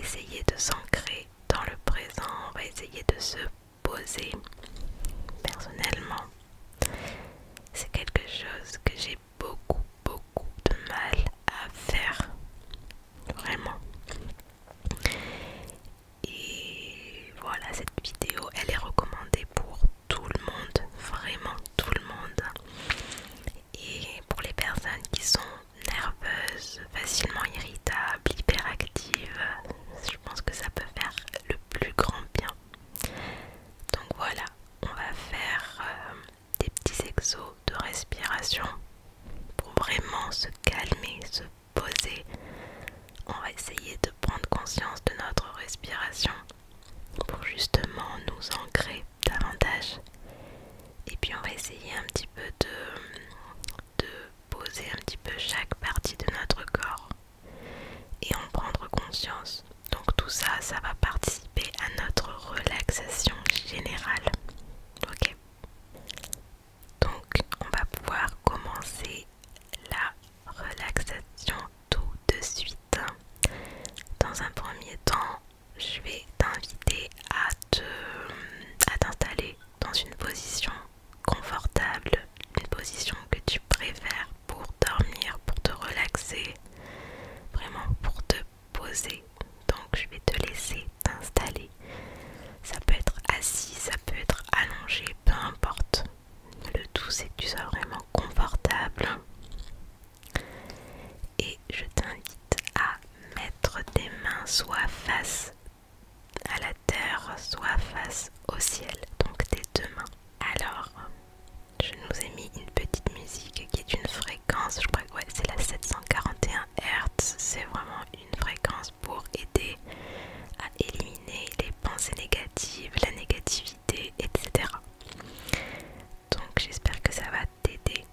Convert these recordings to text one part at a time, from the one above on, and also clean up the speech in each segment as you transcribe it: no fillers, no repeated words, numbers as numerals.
essayer de s'ancrer dans le présent, on va essayer de se poser. Personnellement, c'est quelque chose que j'ai beaucoup de mal à faire, vraiment. Et voilà, cette vidéo, elle est recommandée pour tout le monde, vraiment tout le monde. Et pour les personnes qui sont nerveuses, facilement irritables, hyperactives, je pense que ça peut faire le plus grand bien. Donc voilà, on va faire des petits exos de respiration pour vraiment se calmer, se poser. On va essayer de prendre conscience de notre respiration pour justement nous ancrer davantage. Et puis on va essayer un petit peu de poser un petit peu chaque partie de notre corps et en prendre conscience. Donc tout ça, ça va participer à notre relaxation générale. Ok. Donc on va pouvoir commencer la relaxation tout de suite. Dans un premier temps, je vais t'inviter à t'installer dans une position confortable, une position que tu préfères pour dormir, pour te relaxer, vraiment pour te poser. Donc je vais te laisser t'installer. Ça peut être assis, ça peut être allongé, peu importe. Le tout c'est que tu sois vraiment confortable. Et je t'invite à mettre tes mains soit face à la terre, soit face au ciel, donc tes deux mains. Alors, je nous ai mis une petite musique qui est une fréquence, je crois que ouais, c'est la 741 Hz. C'est vraiment une fréquence pour aider à éliminer les pensées négatives, la négativité, etc. Donc j'espère que ça va t'aider.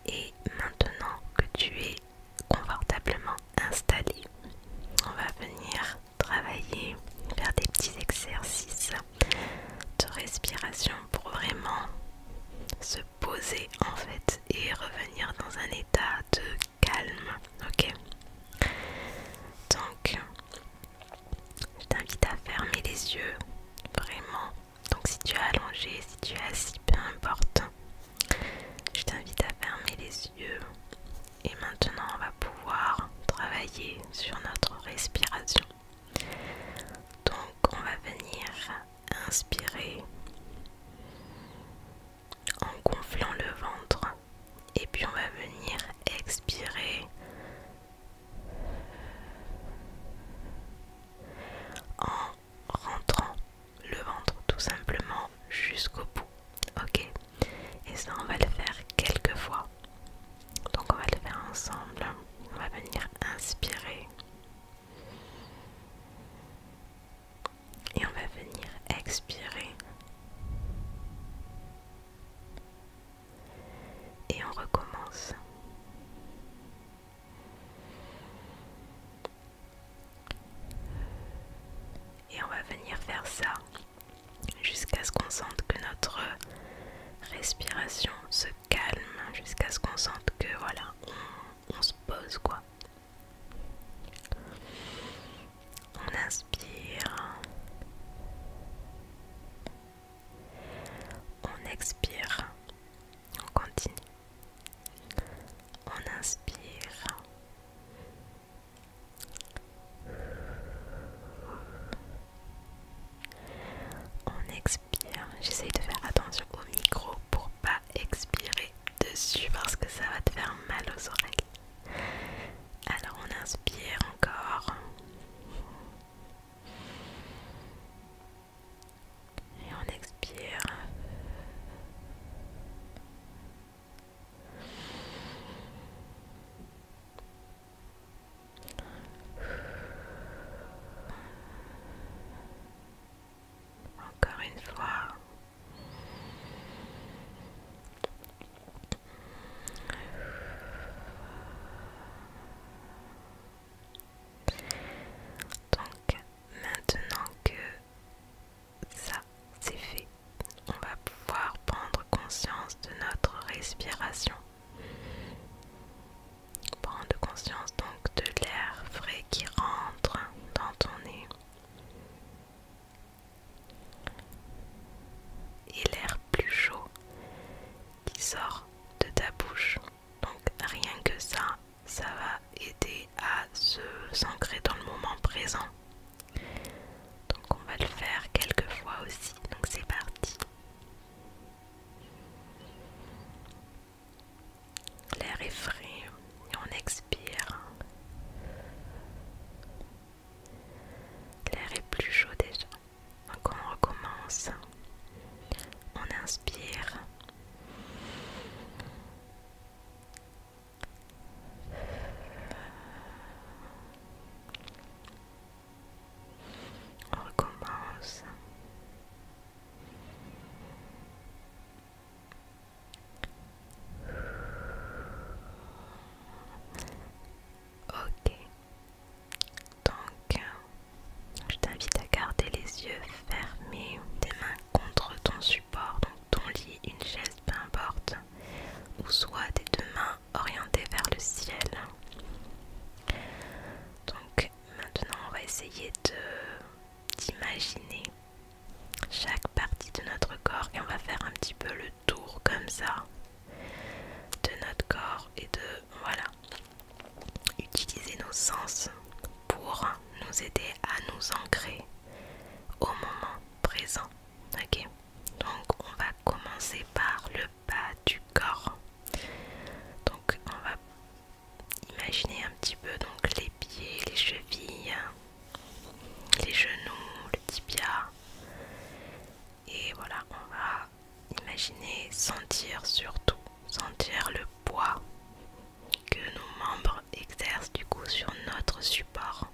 Et maintenant que tu es confortablement installé, on va venir travailler, faire des petits exercices de respiration pour vraiment se poser en fait et revenir dans un état de calme. Ok, donc je t'invite à fermer les yeux, vraiment. Donc si tu es allongé, si tu es assis, peu importe, je t'invite à fermer les yeux. Et maintenant on va pouvoir travailler sur notre respiration. Donc on va venir inspirer en gonflant le ventre et puis on va venir expirer en rentrant le ventre tout simplement jusqu'au bout. Ok, et ça on va le faire quelques fois. Donc on va le faire ensemble. On va venir inspirer et on va venir expirer. Et on recommence. Et on va venir faire ça jusqu'à ce qu'on sente que notre respiration se calme, jusqu'à ce qu'on sente que voilà, on se pose quoi. On inspire, on expire, on continue. On inspire, on expire. J'essaye de faire attention au micro pour pas expirer dessus parce que ça va te faire mal aux oreilles. va le faire quelques fois aussi, donc c'est parti. L'air est frais et on expire. L'air est plus chaud déjà. Donc on recommence. On inspire. On recommence. Ok. Donc, je t'invite à garder les yeux fermés, tes mains contre ton support, donc ton lit, une chaise, peu importe, ou soit tes deux mains orientées vers le ciel. Donc maintenant on va essayer d'imaginer chaque partie de notre corps et on va faire un petit peu le tour comme ça de notre corps et de voilà utiliser nos sens pour nous aider à nous ancrer au moment présent. Ok, donc on va commencer par le bas du corps. Donc on va imaginer un petit peu donc les pieds, les chevilles, les genoux, le tibia. Et voilà, on va imaginer sentir surtout, sentir le poids que nos membres exercent du coup sur notre support.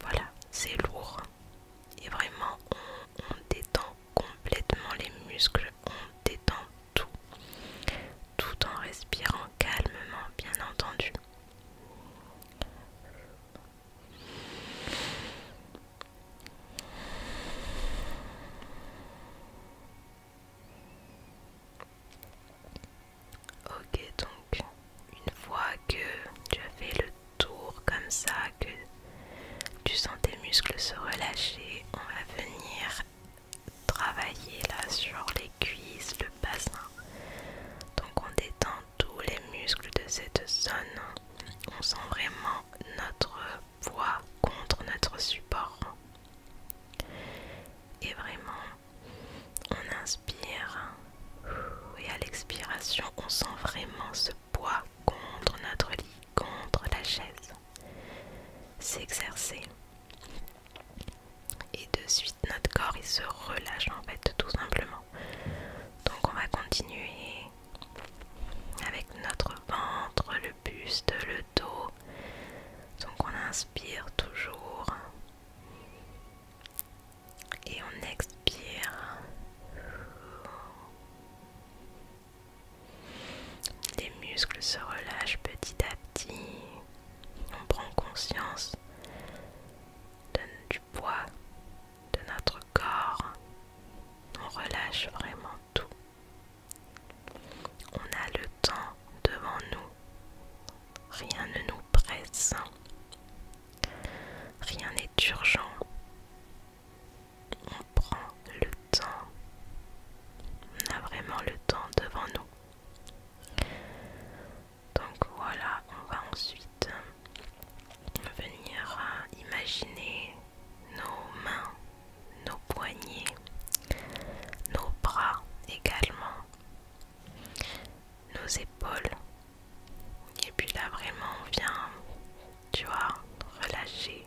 Voilà, c'est lourd et vraiment on détend complètement les muscles, on détend tout, tout en respirant calmement bien entendu. Ok, donc une fois que tu as fait le tour comme ça, que tu sens tes muscles se relâcher, on va venir travailler là sur les cuisses, le bassin. Donc on détend tous les muscles de cette zone. On sent vraiment notre poids contre notre support. Et vraiment, on inspire et à l'expiration, on sent vraiment ce poids contre notre lit, contre la chaise, s'exercer. Et de suite, notre corps il se relâche en fait, tout simplement. Donc on va continuer avec notre ventre, le buste, le dos. Donc on inspire toujours et on expire. Les muscles se relâchent petit à petit. On prend conscience du poids de notre corps. On relâche vraiment tout. On a le temps devant nous. Rien ne nous presse. Rien n'est urgent. On prend le temps. On a vraiment le temps devant nous. Donc voilà, on va ensuite venir imaginer nos mains, nos poignets, nos bras également, nos épaules. Et puis là vraiment on vient, tu vois, relâcher.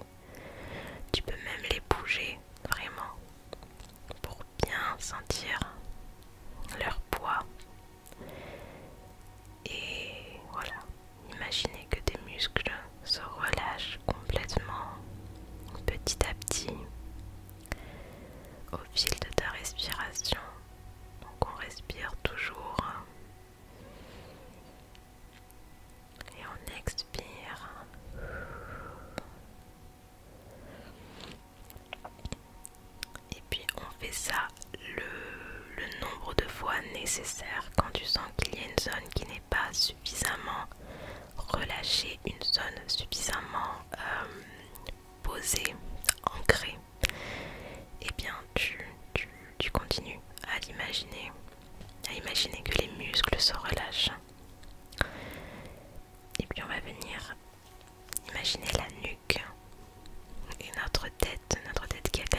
Tu peux même les bouger vraiment pour bien sentir leur poids. Et voilà, imaginez que tes muscles se relâchent complètement petit à petit au fil de ta respiration. Donc on respire toujours et on expire. Et puis on fait ça le nombre de fois nécessaire quand tu sens qu'il y a une zone qui n'est pas suffisamment relâchée, une zone suffisamment posée, ancrée. Et bien tu continues à l'imaginer, à imaginer que les muscles se relâchent. Et puis on va venir imaginer la nuque et notre tête qui est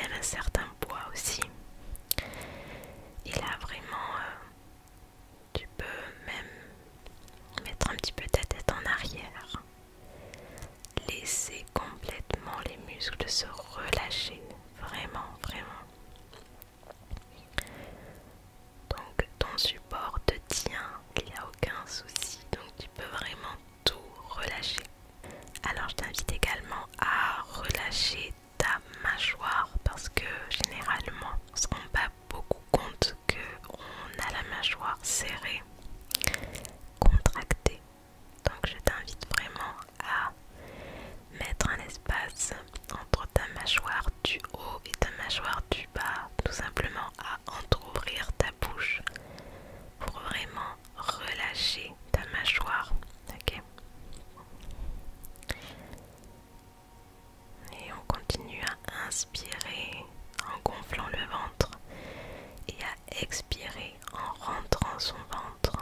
muscles de se relâcher, vraiment, vraiment. Donc ton support te tient, il n'y a aucun souci, donc tu peux vraiment tout relâcher. Alors je t'invite également à relâcher ta mâchoire parce que généralement on ne se rend pas beaucoup compte qu'on a la mâchoire serrée, contractée. Donc je t'invite vraiment à mettre un espace entre ta mâchoire du haut et ta mâchoire du bas, tout simplement à entrouvrir ta bouche pour vraiment relâcher ta mâchoire, ok? Et on continue à inspirer en gonflant le ventre et à expirer en rentrant son ventre.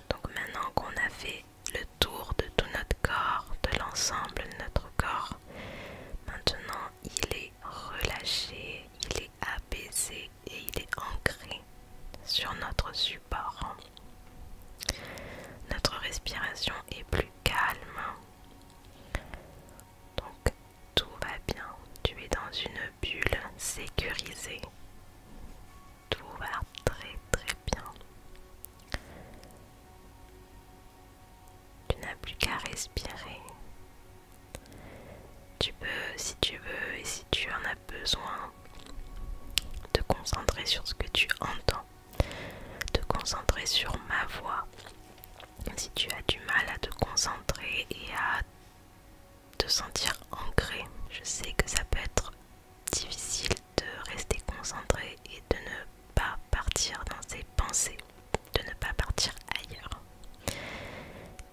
Donc maintenant qu'on a fait le tour de tout notre corps, de l'ensemble de notre corps, maintenant il est relâché, il est apaisé et il est ancré sur notre support. Notre respiration est plus calme. Donc tout va bien. Tu es dans une bulle sécurisée. Tout va très très bien. Tu n'as plus qu'à respirer. Tu peux, si tu veux et si tu en as besoin, te concentrer sur ce que tu entends, te concentrer sur ma voix. Si tu as du mal à te concentrer et à te sentir ancré, je sais que ça peut être difficile de rester concentré et de ne pas partir dans ses pensées, de ne pas partir ailleurs.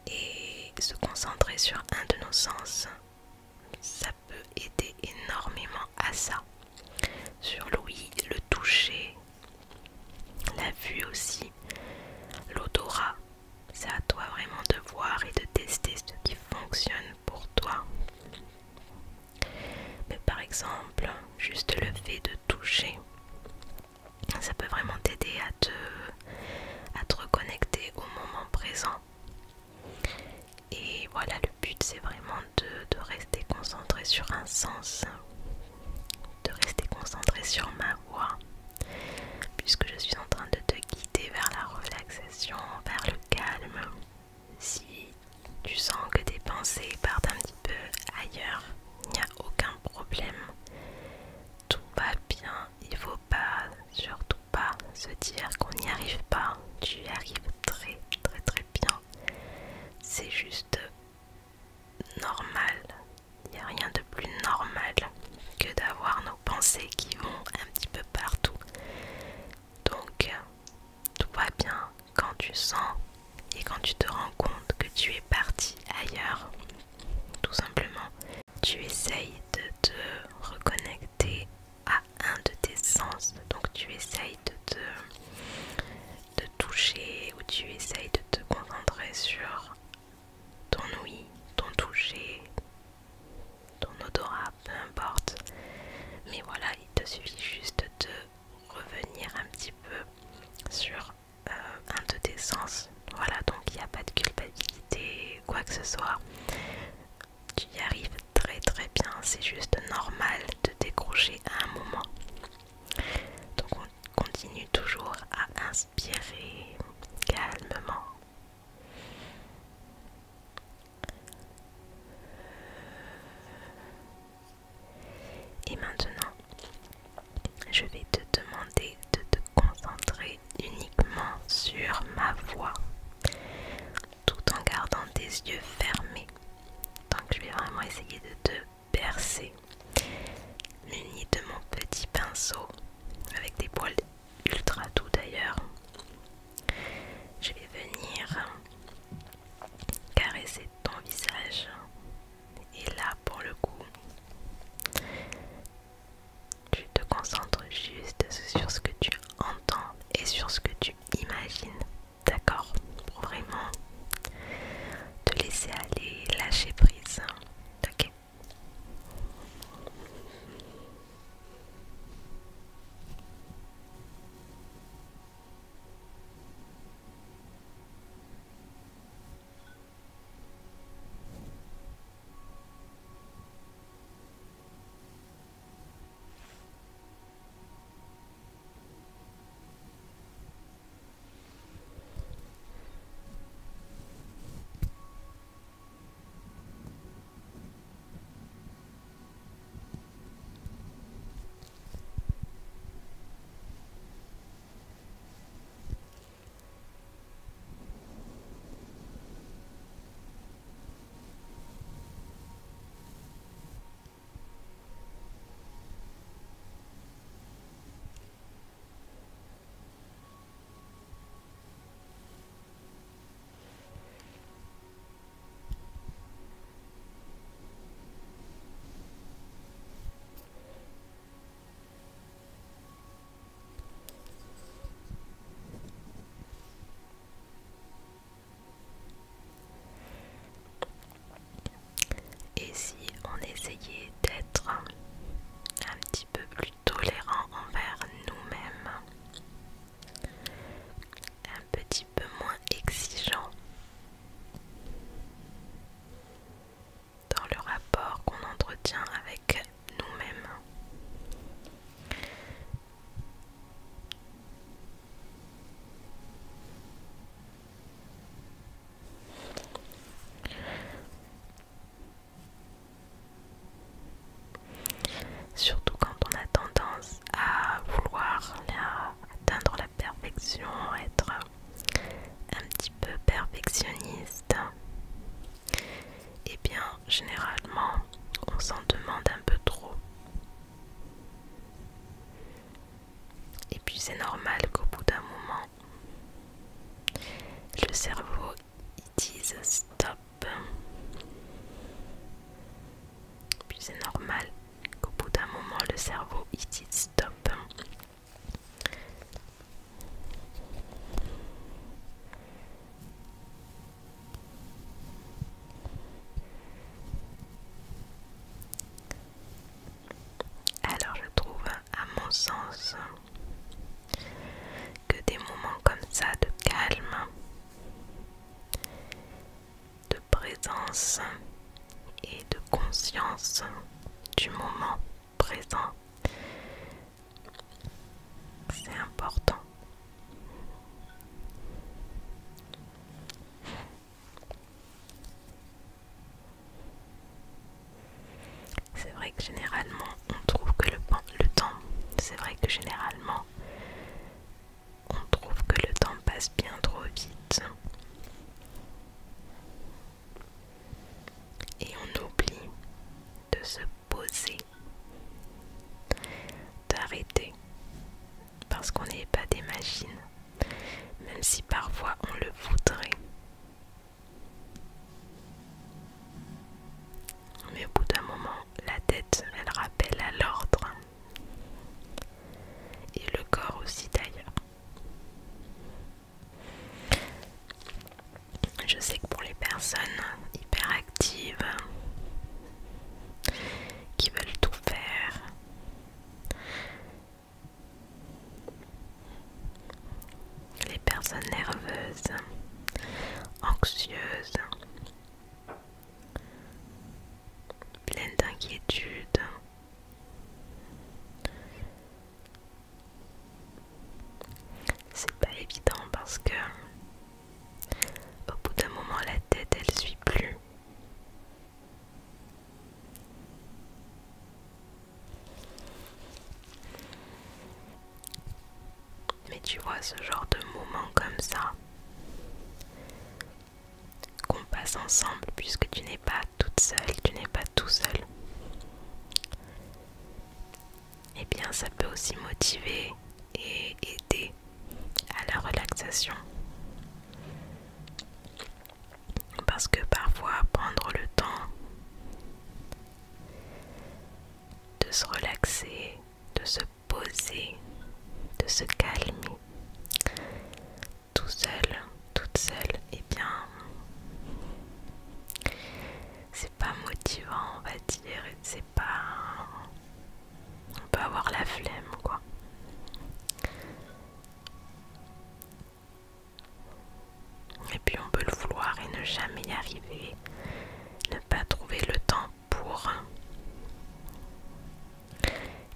Et se concentrer sur un de nos sens, ça peut aider énormément à ça. Sur l'ouïe, le toucher, la vue aussi, l'odorat. C'est à toi vraiment de voir et de tester ce qui fonctionne pour toi. Mais par exemple, juste le fait de toucher, ça peut vraiment t'aider à te reconnecter au moment présent. Et voilà, le but c'est vraiment de rester concentré sur un sens, de rester concentré sur ma voix, puisque je suis en train de te guider vers la relaxation, vers le calme. Si tu sens que tes pensées partent un petit peu ailleurs, il n'y a aucun problème. Tout va bien, il ne faut pas, surtout pas, se dire qu'on n'y arrive pas. Tu y arrives très très très bien. C'est juste normal. Il n'y a rien de plus normal que d'avoir nos pensées qui vont un petit peu partout. Donc, tout va bien quand tu sens et quand tu te rends compte que tu es parti ailleurs. Tout simplement, tu essayes de te reconnecter à un de tes sens. Donc tu essayes de toucher ou tu essayes de te concentrer sur ton ouïe, ton toucher, ton odorat, peu importe. Mais voilà, il te suffit juste de revenir un petit peu sur un de tes sens. Voilà, donc il n'y a pas de culpabilité, quoi que ce soit. Tu y arrives très très bien, c'est juste normal de décrocher à un moment. Donc on continue toujours à inspirer calmement. Et maintenant, je vais te demander de te concentrer uniquement sur ma voix, tout en gardant tes yeux fermés. cerveau il dise stop. Puis c'est normal qu'au bout d'un moment le cerveau il dise stop. Alors je trouve à mon sens que des moments comme ça de calme, de présence et de conscience du moment présent, c'est important. C'est vrai que généralement on trouve que le temps, c'est vrai que généralement on trouve que le temps passe bien trop vite et on oublie de se poser, d'arrêter, parce qu'on n'est pas des machines, même si parfois on le voudrait. Mais au bout d'un moment, la tête, elle rappelle à l'ordre. Et le corps aussi d'ailleurs. Je sais que pour les personnes hyperactives, qui veulent tout faire, les personnes nerveuses, anxieuses, pleines d'inquiétude, c'est pas évident parce que au bout d'un moment la tête elle suit plus. Mais tu vois, ce genre de moment comme ça qu'on passe ensemble, puisque tu n'es pas toute seule, tu n'es pas tout seul, eh bien ça peut aussi motiver et aider à la relaxation. Parce que parfois prendre le temps de se relaxer, de se poser, de se calmer tout seul, toute seule, eh bien c'est pas motivant, on va dire, c'est pas... on peut avoir la flemme quoi. Et puis on peut le vouloir et ne jamais y arriver, ne pas trouver le temps pour.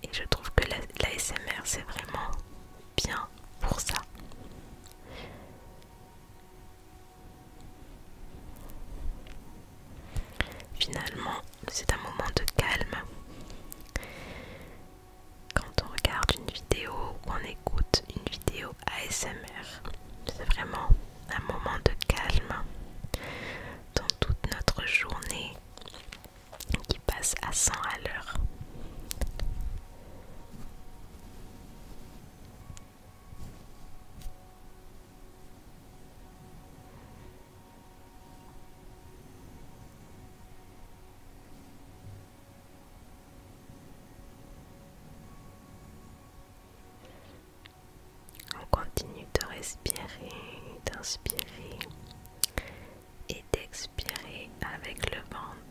Et je trouve que l'ASMR c'est vraiment bien pour ça. Finalement, c'est un moment de calme. Quand on regarde une vidéo ou qu'on écoute une vidéo ASMR, c'est vraiment un moment de calme dans toute notre journée qui passe à 100 à l'heure. On continue de respirer, d'inspirer et d'expirer avec le ventre.